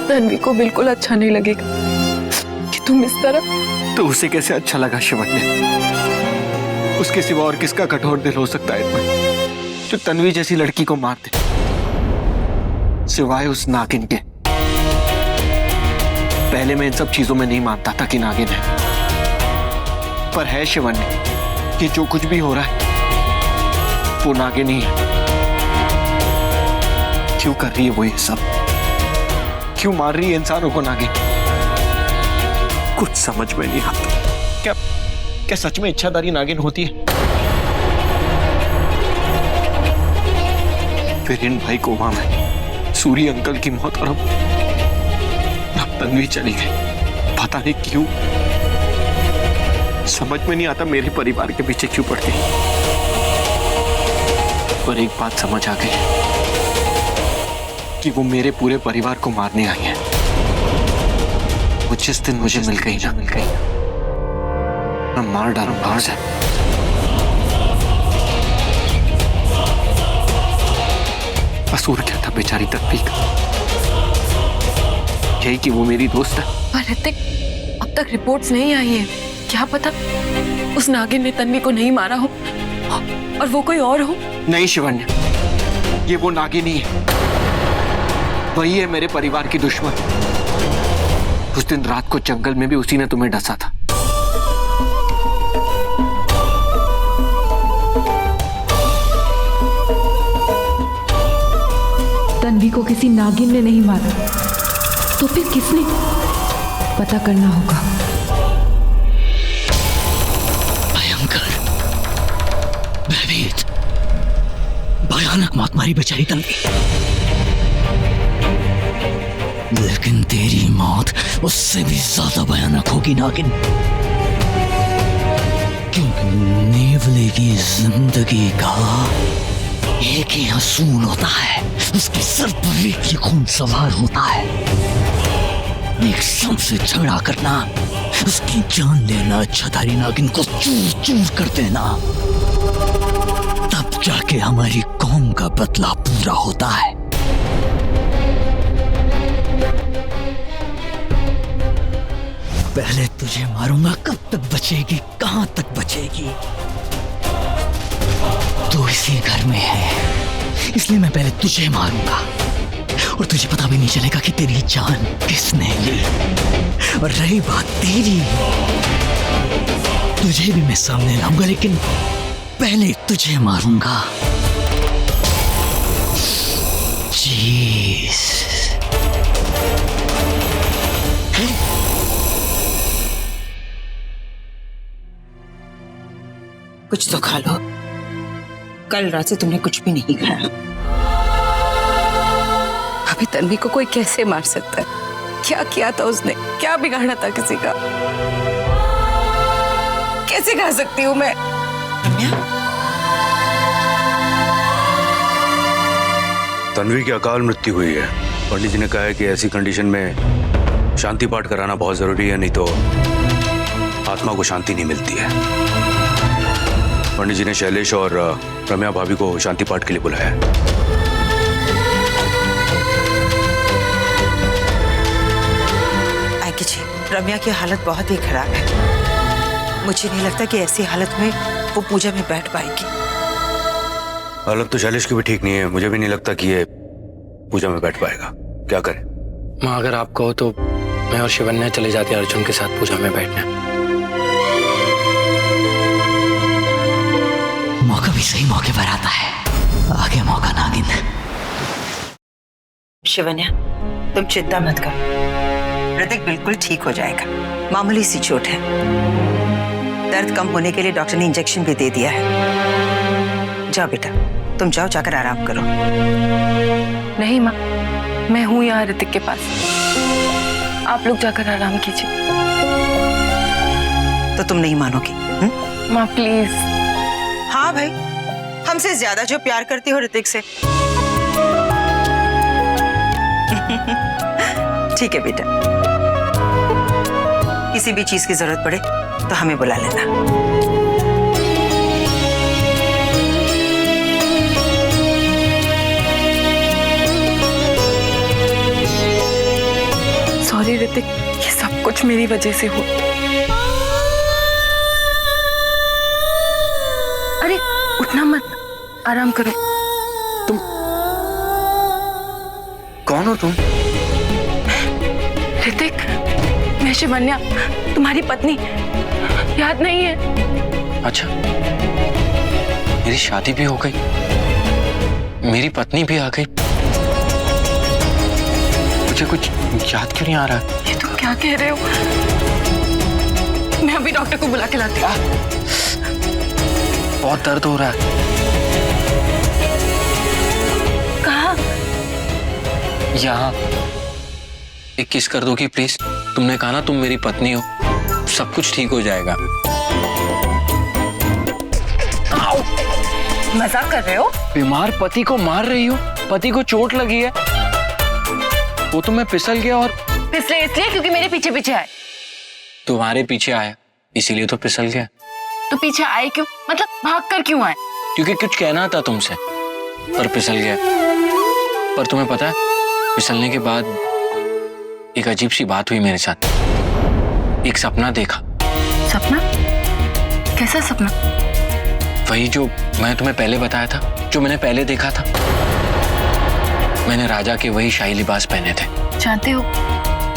तन्वी को बिल्कुल अच्छा नहीं लगेगा कि तुम इस तरह। तो उसे कैसे अच्छा लगा शिवन्या? उसके सिवा और किसका कठोर दिल हो सकता है इतना, जो तन्वी जैसी लड़की को मार दे, सिवाय उस नागिन के। पहले मैं इन सब चीजों में नहीं मानता था कि नागिन है, पर है शिवन्या कि जो कुछ भी हो रहा है वो नागिन ही है। क्यों कर रही है वो ये सब? क्यों मार रही है इंसानों को नागिन? कुछ समझ में नहीं आता। क्या क्या सच में इच्छाधारी नागिन होती है? फिर इन भाई को वहां में सूरी अंकल की मौत और अब तन्वी चली गई, पता नहीं क्यों। समझ में नहीं आता मेरे परिवार के पीछे क्यों पड़ गई। पर एक बात समझ आ गई कि वो मेरे पूरे परिवार को मारने आई है। वो जिस दिन मुझे मिल गई ना, मैं मार डालूं बाहर से। कसूर क्या था बेचारी तन्वी का? यही कि वो मेरी दोस्त है। पर ऋतिक, अब तक रिपोर्ट्स नहीं आई है, क्या पता उस नागिन ने तन्वी को नहीं मारा हो और वो कोई और हो। नहीं शिवन्या, ये वो नागिन ही है। वही है मेरे परिवार की दुश्मन। उस दिन रात को जंगल में भी उसी ने तुम्हें डसा था। तन्वी को किसी नागिन ने नहीं मारा, तो फिर किसने? पता करना होगा। भयंकर, भयभीत, भयानक मौत मारी बेचारी तन्वी। लेकिन तेरी मौत उससे भी ज्यादा भयानक होगी नागिन, क्योंकि नेवले की जिंदगी का एक ही हसून होता है, उसके सर पर एक ही खून सवार होता है। एक सम से झगड़ा करना, उसकी जान लेना, इच्छाधारी नागिन को चूर चूर कर देना, तब जाके हमारी कौम का बदला पूरा होता है। पहले तुझे मारूंगा, कब तक बचेगी, कहां तक बचेगी? तू इसी घर में है, इसलिए मैं पहले तुझे मारूंगा और तुझे पता भी नहीं चलेगा कि तेरी जान किसने ली। और रही बात तेरी, तुझे भी मैं सामने लाऊंगा, लेकिन पहले तुझे मारूंगा। चीज कुछ तो खा लो। कल रात से तुमने कुछ भी नहीं खाया। अभी तन्वी को कोई कैसे मार सकता है? क्या किया था उसने? क्या बिगाड़ा था किसी का? कैसे खा सकती हूँ मैं? तन्वी की अकाल मृत्यु हुई है। पंडित जी ने कहा है कि ऐसी कंडीशन में शांति पाठ कराना बहुत जरूरी है, नहीं तो आत्मा को शांति नहीं मिलती है। पंडित जी ने शैलेश और रम्या भाभी को शांति पाठ के लिए बुलाया है। आगे जी, रम्या की हालत बहुत ही खराब है। मुझे नहीं लगता कि ऐसी हालत में वो पूजा में बैठ पाएगी। हालत तो शैलेश की भी ठीक नहीं है। मुझे भी नहीं लगता कि ये पूजा में बैठ पाएगा। क्या करें? माँ, अगर आप कहो तो मैं और शिवन्या चले जाते अर्जुन के साथ पूजा में बैठने। मौका भी सही मौके पर आता है। आगे मौका नागिन। शिवन्या, तुम चिंता मत करो, ऋतिक बिल्कुल ठीक हो जाएगा। मामूली सी चोट है। दर्द कम होने के लिए डॉक्टर ने इंजेक्शन भी दे दिया है। जाओ बेटा, तुम जाओ, जाकर आराम करो। नहीं माँ, मैं हूँ यहाँ ऋतिक के पास। आप लोग जाकर आराम कीजिए। तो तुम नहीं मानोगी? माँ प्लीज। हाँ भाई, हमसे ज्यादा जो प्यार करती हो ऋतिक से। ठीक है बेटा, किसी भी चीज की जरूरत पड़े तो हमें बुला लेना। सॉरी ऋतिक, ये सब कुछ मेरी वजह से हुआ। अरे उठना मत, आराम करो। कौन हो तुम? ऋतिक, मैं शिवन्या, तुम्हारी पत्नी। याद नहीं है? अच्छा, मेरी शादी भी हो गई, मेरी पत्नी भी आ गई। मुझे कुछ याद क्यों नहीं आ रहा? ये तुम क्या कह रहे हो? मैं अभी डॉक्टर को बुला के लाती हूँ। बहुत दर्द हो रहा है। कहाँ? यहाँ। एक किस कर दो कि प्लीज। तुमने कहा ना तुम मेरी पत्नी हो, सब कुछ ठीक हो जाएगा। मजाक कर रहे हो? बीमार पति को मार रही हो, पति को चोट लगी है, वो तो मैं फिसल गया। और फिसले इसलिए क्योंकि मेरे पीछे पीछे आए। तुम्हारे पीछे आया इसीलिए तो फिसल गया। तो पीछे आए क्यों? मतलब भाग कर क्यों आए? क्योंकि कुछ कहना था तुमसे, पर फिसल गया। पर तुम्हें पता है, फिसलने के बाद एक अजीब सी बात हुई मेरे साथ। एक सपना देखा। सपना? कैसा सपना? वही जो मैं तुम्हें पहले बताया था, जो मैंने पहले देखा था। मैंने राजा के वही शाही लिबास पहने थे। जानते हो,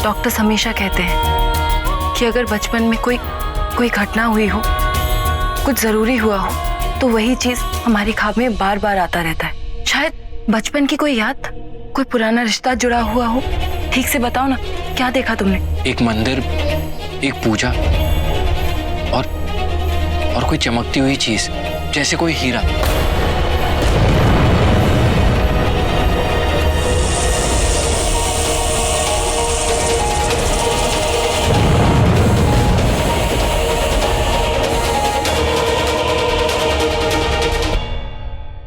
डॉक्टर्स हमेशा कहते हैं कि अगर बचपन में कोई घटना हुई हो, कुछ जरूरी हुआ हो, तो वही चीज हमारी ख्वाब में बार बार आता रहता है। शायद बचपन की कोई याद, कोई पुराना रिश्ता जुड़ा हुआ हो। ठीक से बताओ ना, क्या देखा तुमने? एक मंदिर, एक पूजा और कोई चमकती हुई चीज, जैसे कोई हीरा।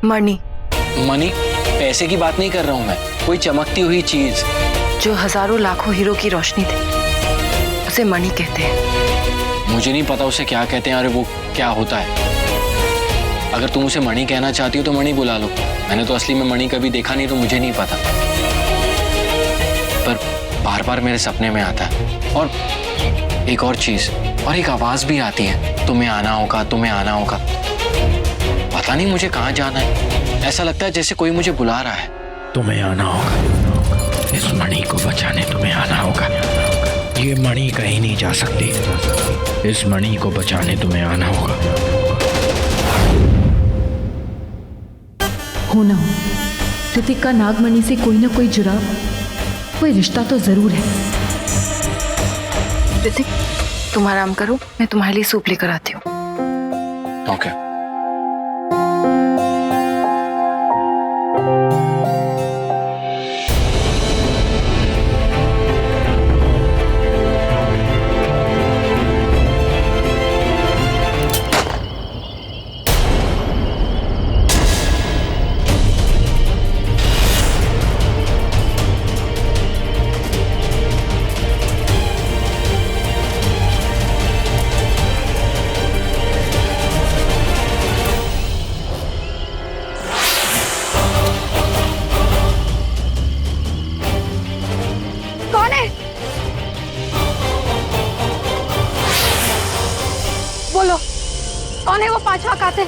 मणि। मनी? पैसे की बात नहीं कर रहा हूं मैं, कोई चमकती हुई चीज जो हजारों लाखों हीरो की रोशनी थी, उसे मणि कहते हैं। मुझे नहीं पता उसे क्या कहते हैं और वो क्या होता है। अगर तुम उसे मणि कहना चाहती हो तो मणि बुला लो। मैंने तो असली में मणि कभी देखा नहीं, तो मुझे नहीं पता। पर बार बार मेरे सपने में आता है। और एक और चीज, और एक आवाज भी आती है, तुम्हें आना होगा, तुम्हें आना होगा। पता नहीं मुझे कहाँ जाना है, ऐसा लगता है जैसे कोई मुझे बुला रहा है। तुम्हें आना होगा, इस मणि को बचाने तुम्हें आना होगा। ये मणि कहीं नहीं जा सकती, इस मणि को बचाने तुम्हें आना होगा। हो ना हो, ऋतिक का नागमणि से कोई ना कोई जुड़ाव, कोई रिश्ता तो जरूर है। ऋतिक, तुम आराम करो, मैं तुम्हारे लिए सूप लेकर आती हूँ। ओके। बोलो, कौन है वो पांचवा कातिल?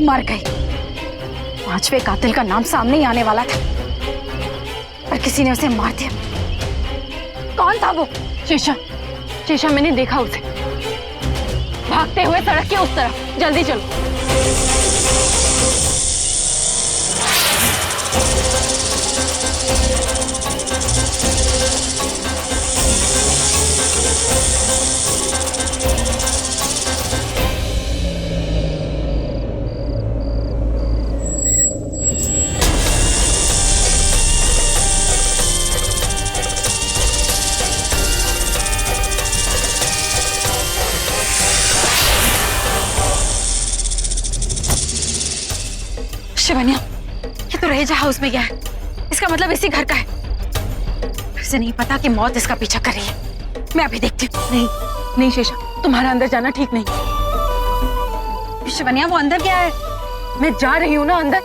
मर गई। पांचवे कातिल का नाम सामने ही आने वाला था, पर किसी ने उसे मार दिया। कौन था वो? शीशा, शीशा मैंने देखा उसे भागते हुए सड़क के उस तरफ। जल्दी चलो। मेजर हाउस में गया है, इसका मतलब इसी घर का है। इसे नहीं पता कि मौत इसका पीछा कर रही है। मैं अभी देखती हूँ। नहीं नहीं शेषा, तुम्हारा अंदर जाना ठीक नहीं। शिवनिया, वो अंदर क्या है? मैं जा रही हूँ ना अंदर।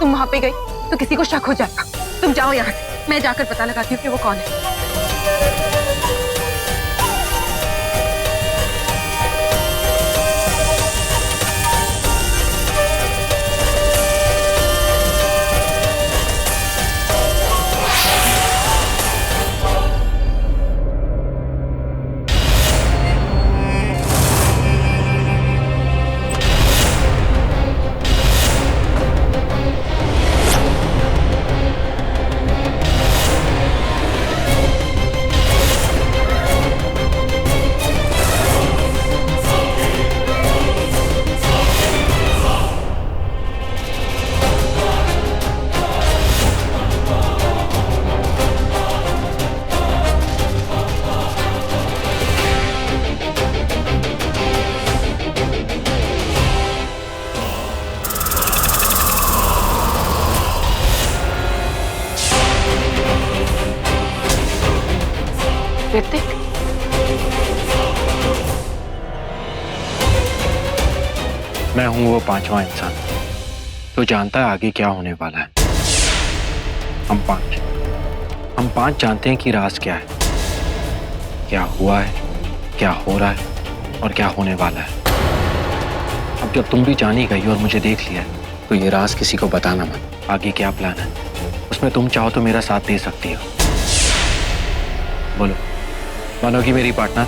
तुम वहां पे गई तो किसी को शक हो जाएगा। तुम जाओ यहाँ से, मैं जाकर पता लगाती हूँ कि वो कौन है। ऋतिक, मैं हूं वो पांचवा इंसान जो जानता है आगे क्या होने वाला है। हम पांच जानते हैं कि राज क्या है, क्या हुआ है, क्या हो रहा है और क्या होने वाला है। अब जब तुम भी जानी गई और मुझे देख लिया तो ये राज किसी को बताना मत। आगे क्या प्लान है उसमें तुम चाहो तो मेरा साथ दे सकती हो। बोलो, बनोगी मेरी पार्टनर?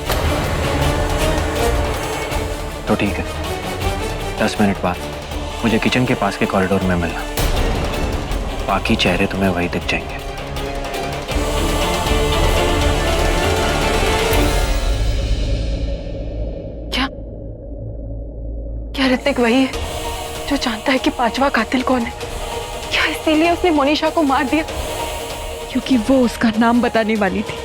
तो ठीक है, 10 मिनट बाद मुझे किचन के पास के कॉरिडोर में मिलना। बाकी चेहरे तुम्हें वही दिख जाएंगे। क्या ऋतिक वही है जो जानता है कि पांचवा कातिल कौन है? क्या इसीलिए उसने मोनिशा को मार दिया? क्योंकि वो उसका नाम बताने वाली थी।